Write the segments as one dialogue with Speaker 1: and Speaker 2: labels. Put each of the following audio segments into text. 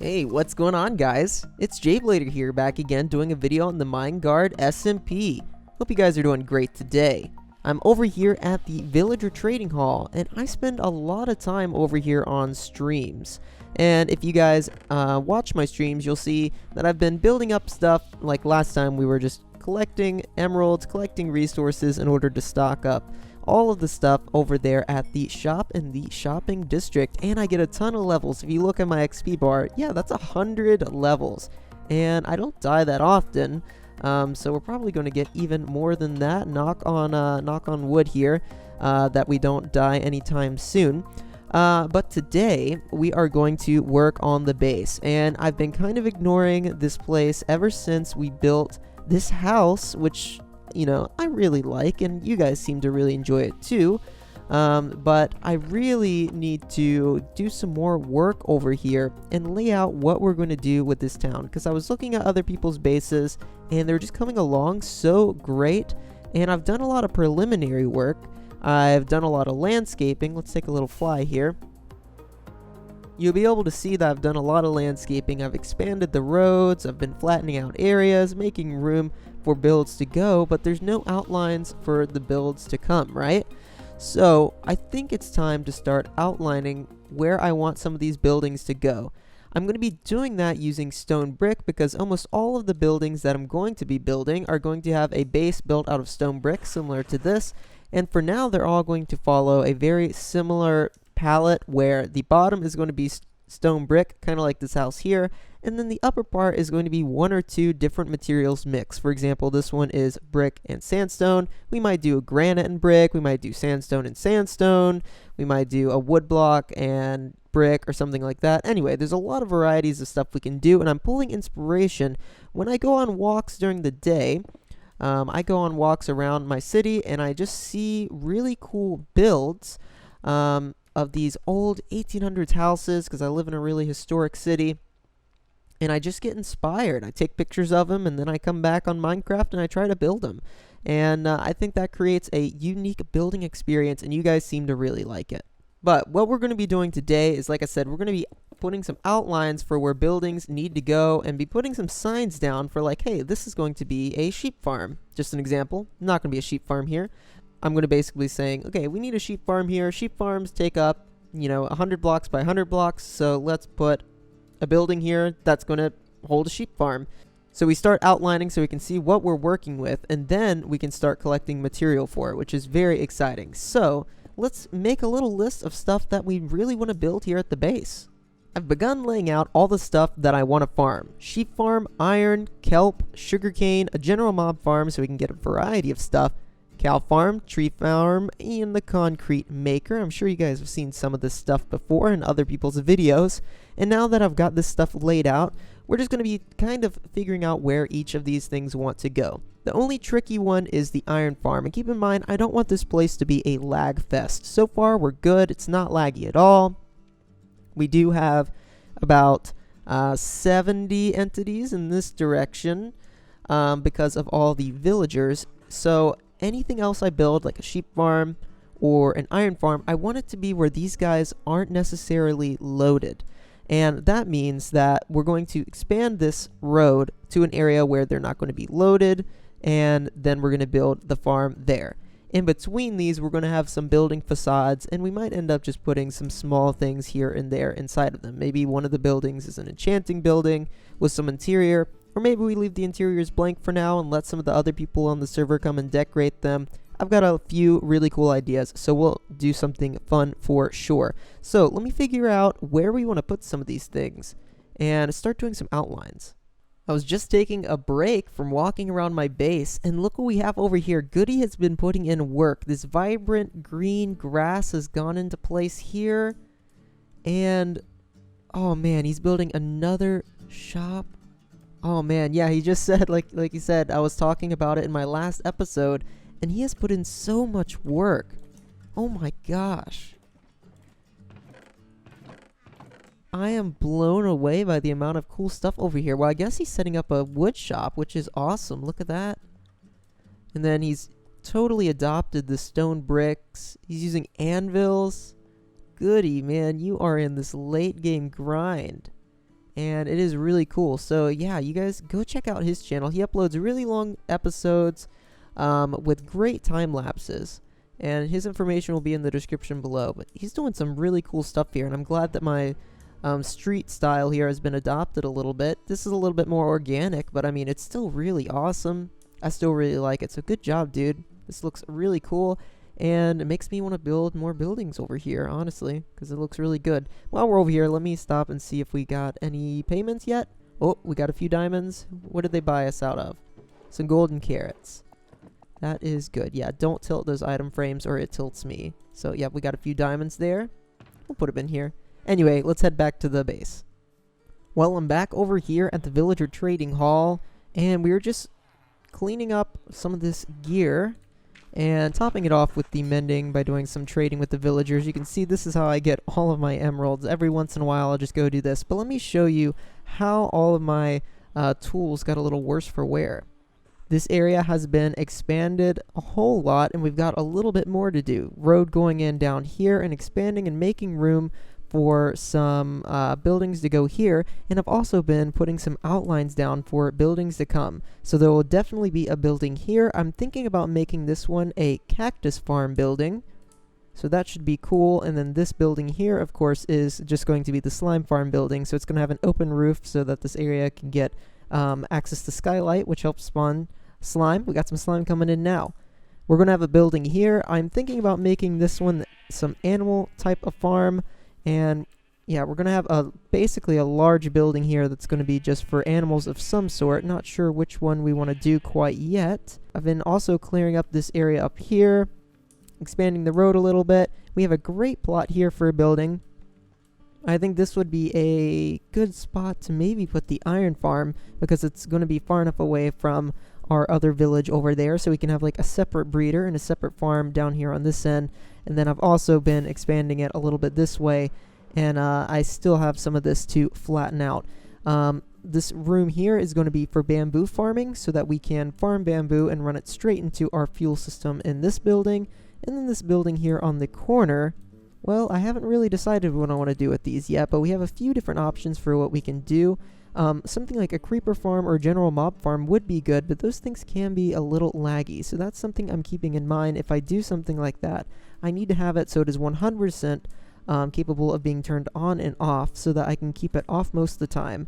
Speaker 1: Hey, what's going on, guys? It's jblader here, back again doing a video on the Minegard SMP. Hope you guys are doing great today. I'm over here at the Villager Trading Hall, and I spend a lot of time over here on streams. And if you guys watch my streams, you'll see that I've been building up stuff. Like last time, we were just collecting emeralds, collecting resources in order to stock up all of the stuff over there at the shop in the shopping district, and I get a ton of levels. If you look at my XP bar, yeah, that's 100 levels, and I don't die that often, so we're probably going to get even more than that. Knock on wood here, that we don't die anytime soon. But today we are going to work on the base, and I've been kind of ignoring this place ever since we built this house, which, you know, I really like, and you guys seem to really enjoy it too. But I really need to do some more work over here and lay out what we're going to do with this town, because I was looking at other people's bases and they're just coming along so great, and I've done a lot of preliminary work. I've done a lot of landscaping. Let's take a little fly here. You'll be able to see that I've done a lot of landscaping. I've expanded the roads, I've been flattening out areas, making room for builds to go, but there's no outlines for the builds to come, right? So I think it's time to start outlining where I want some of these buildings to go. I'm going to be doing that using stone brick, because almost all of the buildings that I'm going to be building are going to have a base built out of stone brick similar to this, and for now they're all going to follow a very similar palette where the bottom is going to be stone brick, kind of like this house here, and then the upper part is going to be one or two different materials mixed. For example, this one is brick and sandstone. We might do a granite and brick, we might do sandstone and sandstone, we might do a wood block and brick or something like that. Anyway, there's a lot of varieties of stuff we can do, and I'm pulling inspiration when I go on walks during the day. I go on walks around my city and I just see really cool builds of these old 1800s houses, because I live in a really historic city, and I just get inspired. I take pictures of them, and then I come back on Minecraft and I try to build them, and I think that creates a unique building experience, and you guys seem to really like it. But what we're going to be doing today is, like I said, we're going to be putting some outlines for where buildings need to go, and be putting some signs down for, like, hey, this is going to be a sheep farm. Just an example. Not going to be a sheep farm here. I'm going to basically saying, okay, we need a sheep farm here. Sheep farms take up, 100 blocks by 100 blocks, so let's put a building here that's going to hold a sheep farm. So we start outlining so we can see what we're working with, and then we can start collecting material for it, which is very exciting. So let's make a little list of stuff that we really want to build here at the base. I've begun laying out all the stuff that I want to farm. Sheep farm, iron, kelp, sugarcane, a general mob farm so we can get a variety of stuff, cow farm, tree farm, and the concrete maker. I'm sure you guys have seen some of this stuff before in other people's videos. And now that I've got this stuff laid out, we're just going to be kind of figuring out where each of these things want to go. The only tricky one is the iron farm. And keep in mind, I don't want this place to be a lag fest. So far, we're good. It's not laggy at all. We do have about 70 entities in this direction because of all the villagers. So anything else I build, like a sheep farm or an iron farm, I want it to be where these guys aren't necessarily loaded. And that means that we're going to expand this road to an area where they're not going to be loaded, and then we're going to build the farm there. In between these, we're going to have some building facades, and we might end up just putting some small things here and there inside of them. Maybe one of the buildings is an enchanting building with some interior, or maybe we leave the interiors blank for now and let some of the other people on the server come and decorate them. I've got a few really cool ideas, so we'll do something fun for sure. So let me figure out where we want to put some of these things and start doing some outlines. I was just taking a break from walking around my base, and look what we have over here. Goody has been putting in work. This vibrant green grass has gone into place here, and oh man, he's building another shop. Oh man, yeah, he just said, like he said, I was talking about it in my last episode, and he has put in so much work. Oh my gosh. I am blown away by the amount of cool stuff over here. Well, I guess he's setting up a wood shop, which is awesome. Look at that. And then he's totally adopted the stone bricks. He's using anvils. Goody, man, you are in this late game grind. and it is really cool. So yeah, you guys go check out his channel. He uploads really long episodes with great time lapses, and his information will be in the description below. But he's doing some really cool stuff here, and I'm glad that my street style here has been adopted a little bit. This is a little bit more organic, but I mean, it's still really awesome. I still really like it, so good job, dude. This looks really cool, and it makes me want to build more buildings over here, honestly, because it looks really good. While we're over here, let me stop and see if we got any payments yet. Oh, we got a few diamonds. What did they buy us out of? Some golden carrots. That is good. Yeah, don't tilt those item frames or it tilts me. So, yeah, we got a few diamonds there. We'll put them in here. Anyway, let's head back to the base. Well, I'm back over here at the villager trading hall, and we were just cleaning up some of this gear and topping it off with the mending by doing some trading with the villagers. You can see this is how I get all of my emeralds. Every once in a while I'll just go do this, but let me show you how all of my tools got a little worse for wear. This area has been expanded a whole lot, and we've got a little bit more to do. Road going in down here and expanding and making room for some buildings to go here, and I've also been putting some outlines down for buildings to come. So there will definitely be a building here. I'm thinking about making this one a cactus farm building, so that should be cool. And then this building here, of course, is just going to be the slime farm building, so it's going to have an open roof so that this area can get access to skylight, which helps spawn slime. We got some slime coming in now. We're going to have a building here. I'm thinking about making this one some animal type of farm. And yeah, we're going to have basically a large building here that's going to be just for animals of some sort. Not sure which one we want to do quite yet. I've been also clearing up this area up here, expanding the road a little bit. We have a great plot here for a building. I think this would be a good spot to maybe put the iron farm, because it's going to be far enough away from our other village over there, so we can have like a separate breeder and a separate farm down here on this end. And then I've also been expanding it a little bit this way, and I still have some of this to flatten out. This room here is going to be for bamboo farming, so that we can farm bamboo and run it straight into our fuel system in this building. And then this building here on the corner, well, I haven't really decided what I want to do with these yet, but we have a few different options for what we can do. Something like a creeper farm or general mob farm would be good, but those things can be a little laggy, so that's something I'm keeping in mind. If I do something like that, I need to have it so it is 100% capable of being turned on and off, so that I can keep it off most of the time,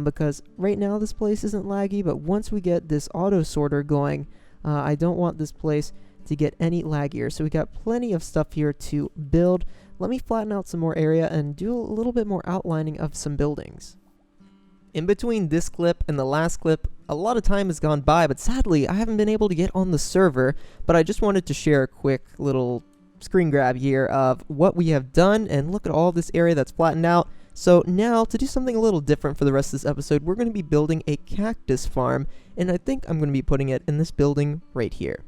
Speaker 1: because right now this place isn't laggy, but once we get this auto sorter going, I don't want this place to get any laggier. So we got plenty of stuff here to build. Let me flatten out some more area and do a little bit more outlining of some buildings. In between this clip and the last clip, a lot of time has gone by, but sadly, I haven't been able to get on the server, but I just wanted to share a quick little screen grab here of what we have done, and look at all this area that's flattened out. So now, to do something a little different for the rest of this episode, we're going to be building a cactus farm, and I think I'm going to be putting it in this building right here.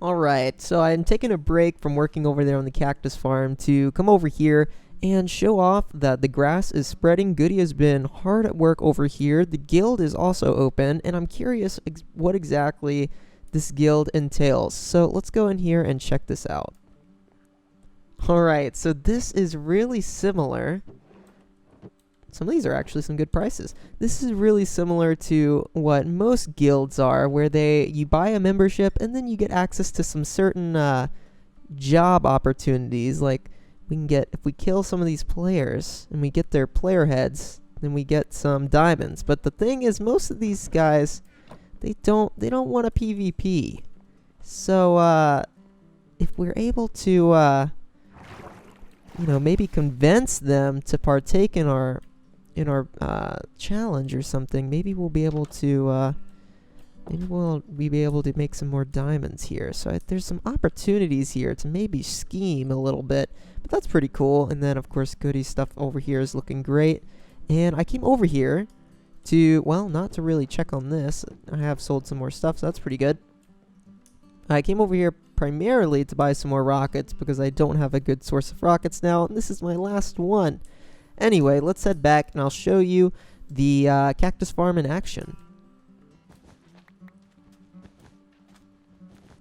Speaker 1: Alright, so I'm taking a break from working over there on the cactus farm to come over here and show off that the grass is spreading. Goody has been hard at work over here. The guild is also open, and I'm curious what exactly this guild entails. So let's go in here and check this out. Alright, so this is really similar. Some of these are actually some good prices. This is really similar to what most guilds are, where you buy a membership and then you get access to some certain job opportunities. Like, we can get, if we kill some of these players and we get their player heads, then we get some diamonds. But the thing is, most of these guys, they don't want a PvP. So if we're able to maybe convince them to partake in our challenge or something, maybe we'll be able to make some more diamonds here. So there's some opportunities here to maybe scheme a little bit, but that's pretty cool. And then of course Goody's stuff over here is looking great, and I came over here to, well, not to really check on this. I have sold some more stuff, so that's pretty good. I came over here primarily to buy some more rockets, because I don't have a good source of rockets now, and this is my last one. Anyway, let's head back and I'll show you the cactus farm in action.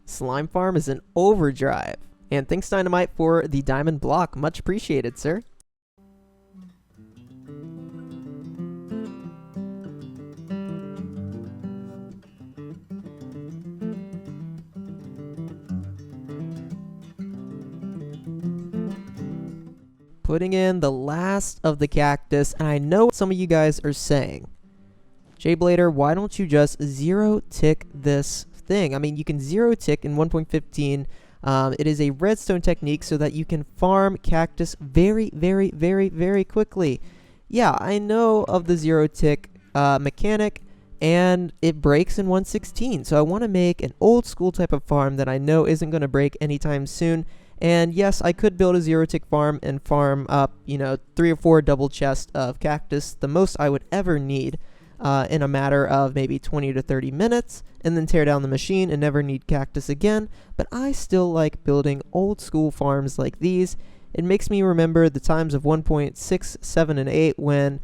Speaker 1: Slime farm is in overdrive. And thanks Dynamite for the diamond block. Much appreciated, sir. putting in the last of the cactus, and I know what some of you guys are saying. jblader, why don't you just zero tick this thing? I mean, you can zero tick in 1.15. It is a redstone technique so that you can farm cactus very, very, very, very quickly. Yeah, I know of the zero tick mechanic, and it breaks in 1.16. So I want to make an old school type of farm that I know isn't going to break anytime soon. And yes, I could build a zero tick farm and farm up, 3 or 4 double chests of cactus, the most I would ever need. In a matter of maybe 20 to 30 minutes, and then tear down the machine and never need cactus again. But I still like building old school farms like these. It makes me remember the times of 1.6, 7, and 8 when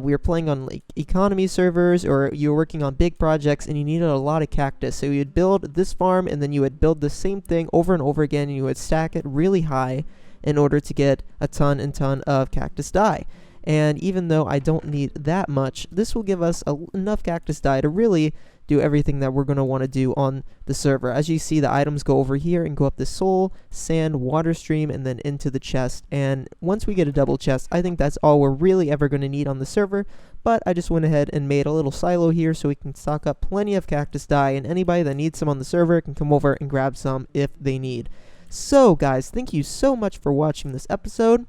Speaker 1: we were playing on like economy servers, or you were working on big projects and you needed a lot of cactus. So you'd build this farm and then you would build the same thing over and over again, and you would stack it really high in order to get a ton and ton of cactus dye. And even though I don't need that much, this will give us enough cactus dye to really do everything that we're going to want to do on the server. As you see, the items go over here and go up the soul, sand, water stream, and then into the chest. And once we get a double chest, I think that's all we're really ever going to need on the server. But I just went ahead and made a little silo here so we can stock up plenty of cactus dye, and anybody that needs some on the server can come over and grab some if they need. So guys, thank you so much for watching this episode.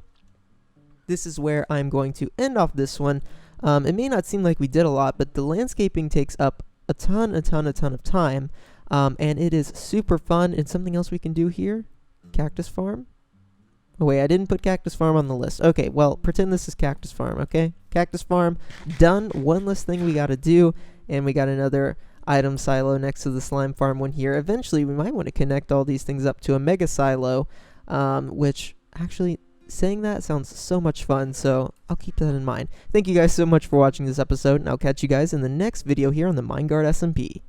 Speaker 1: This is where I'm going to end off this one. It may not seem like we did a lot, but the landscaping takes up a ton of time, and it is super fun. And something else we can do here, cactus farm. Oh wait, I didn't put cactus farm on the list. Okay, well, pretend this is cactus farm, okay? Cactus farm, done. One less thing we gotta do, and we got another item silo next to the slime farm one here. Eventually, we might want to connect all these things up to a mega silo, which actually, saying that sounds so much fun, so I'll keep that in mind. Thank you guys so much for watching this episode, and I'll catch you guys in the next video here on the Minegard SMP.